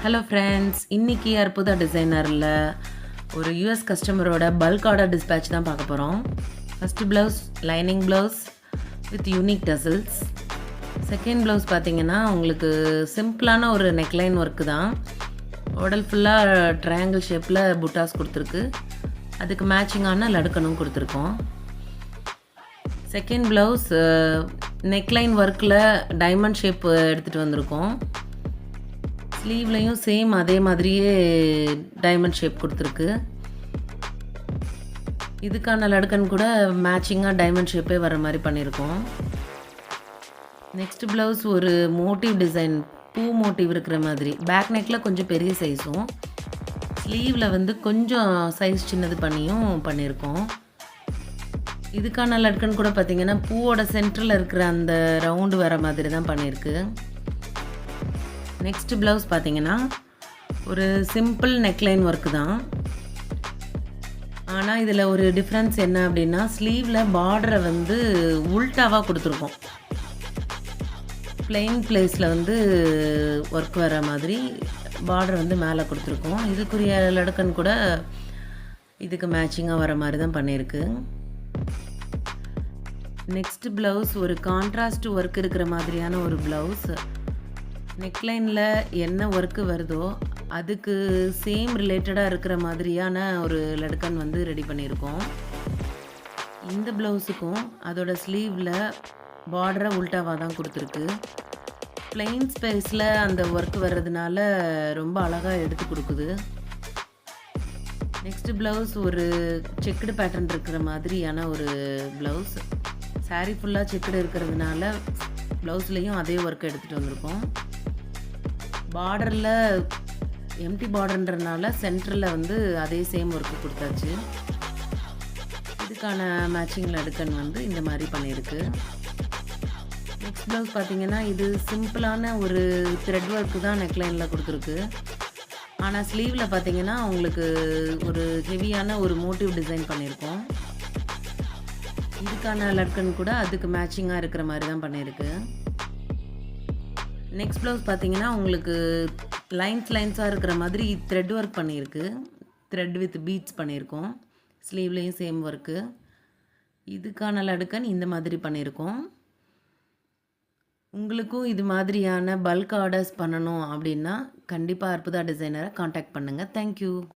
Hello friends, இன்றைக்கி அற்புதா டிசைனரில் ஒரு US கஸ்டமரோட பல்க் ஆர்டர் டிஸ்பேட்ச் தான் பார்க்க போகிறோம். First blouse lining blouse with unique tassels. Second blouse பார்த்தீங்கன்னா உங்களுக்கு சிம்பிளான ஒரு நெக்லைன் ஒர்க்கு தான். உடல் ஃபுல்லாக ட்ரையாங்கிள் ஷேப்பில் புட்டாஸ் கொடுத்துருக்கு. அதுக்கு மேட்சிங்கான லடுக்கனும் கொடுத்துருக்கோம். செகண்ட் ப்ளவுஸ் நெக்லைன் ஒர்க்கில் டைமண்ட் ஷேப் எடுத்துகிட்டு வந்திருக்கோம். ஸ்லீவ்லையும் சேம் அதே மாதிரியே டைமண்ட் ஷேப் கொடுத்துருக்கு. இதுக்கான லடுக்கன் கூட மேட்சிங்காக டைமண்ட் ஷேப்பே வர மாதிரி பண்ணியிருக்கோம். நெக்ஸ்ட் ப்ளவுஸ் ஒரு மோட்டிவ் டிசைன், பூ மோட்டிவ் இருக்கிற மாதிரி. பேக் நெக்கில் கொஞ்சம் பெரிய சைஸும், ஸ்லீவில் வந்து கொஞ்சம் சைஸ் சின்னது பண்ணியும் பண்ணியிருக்கோம். இதுக்கான லட்கன் கூட பார்த்திங்கன்னா பூவோட சென்டரில் இருக்கிற அந்த ரவுண்டு வர மாதிரி தான் பண்ணியிருக்கு. நெக்ஸ்ட் ப்ளவுஸ் பார்த்திங்கன்னா ஒரு சிம்பிள் நெக்லைன் ஒர்க்கு தான். ஆனால் இதில் ஒரு டிஃப்ரென்ஸ் என்ன அப்படின்னா, ஸ்லீவில் பார்டரை வந்து உல்ட்டாவாக கொடுத்துருக்கோம். பிளெயின் பிளேஸில் வந்து ஒர்க் வர மாதிரி பார்டர் வந்து மேலே கொடுத்துருக்கோம். இதுக்குரிய லடுக்கன் கூட இதுக்கு மேட்சிங்காக வர மாதிரி தான் பண்ணியிருக்கு. நெக்ஸ்ட் ப்ளவுஸ் ஒரு கான்ட்ராஸ்ட் ஒர்க் இருக்கிற மாதிரியான ஒரு ப்ளவுஸ். நெக்லைனில் என்ன ஒர்க்கு வருதோ அதுக்கு சேம் ரிலேட்டடாக இருக்கிற மாதிரியான ஒரு லடுக்கன் வந்து ரெடி பண்ணியிருக்கோம். இந்த ப்ளவுஸுக்கும் அதோட ஸ்லீவில் பார்டரை உல்ட்டாவாக தான் கொடுத்துருக்கு. பிளெயின் ஸ்பேஸில் அந்த ஒர்க் வர்றதுனால ரொம்ப அழகாக எடுத்து கொடுக்குது. நெக்ஸ்ட் ப்ளவுஸ் ஒரு செக்குடு பேட்டர்ன் இருக்கிற மாதிரியான ஒரு ப்ளவுஸ். சாரீ ஃபுல்லாக செக்குடு இருக்கிறதுனால ப்ளவுஸ்லேயும் அதே ஒர்க் எடுத்துகிட்டு வந்திருக்கோம். பார்டரில் எம்டி பார்டர்ன்றனால சென்டரில் வந்து அதே சேம் ஒர்க்கு கொடுத்தாச்சு. இதுக்கான மேட்சிங் லடுக்கன் வந்து இந்த மாதிரி பண்ணியிருக்கு. நெக்ஸ்ட் ப்ளவுஸ் பார்த்திங்கன்னா இது சிம்பிளான ஒரு த்ரெட் ஒர்க்கு தான் நெக்லைனில் கொடுத்துருக்கு. ஆனால் ஸ்லீவில் பார்த்திங்கன்னா உங்களுக்கு ஒரு ஹெவியான ஒரு மோட்டிவ் டிசைன் பண்ணியிருக்கோம். இதுக்கான லட்கன் கூட அதுக்கு மேட்சிங்காக இருக்கிற மாதிரி தான் பண்ணியிருக்கு. நெக்ஸ்ட் ப்ளவுஸ் பார்த்தீங்கன்னா உங்களுக்கு லைன்ஸாக இருக்கிற மாதிரி த்ரெட் ஒர்க் பண்ணியிருக்கு. த்ரெட் வித் பீட்ஸ் பண்ணியிருக்கோம். ஸ்லீவ்லேயும் சேம் ஒர்க்கு. இதுக்கான லடுக்கன் இந்த மாதிரி பண்ணியிருக்கோம். உங்களுக்கும் இது மாதிரியான பல்க் ஆர்டர்ஸ் பண்ணணும் அப்படின்னா கண்டிப்பாக அற்புதா டிசைனரை காண்டாக்ட் பண்ணுங்கள். தேங்க்யூ.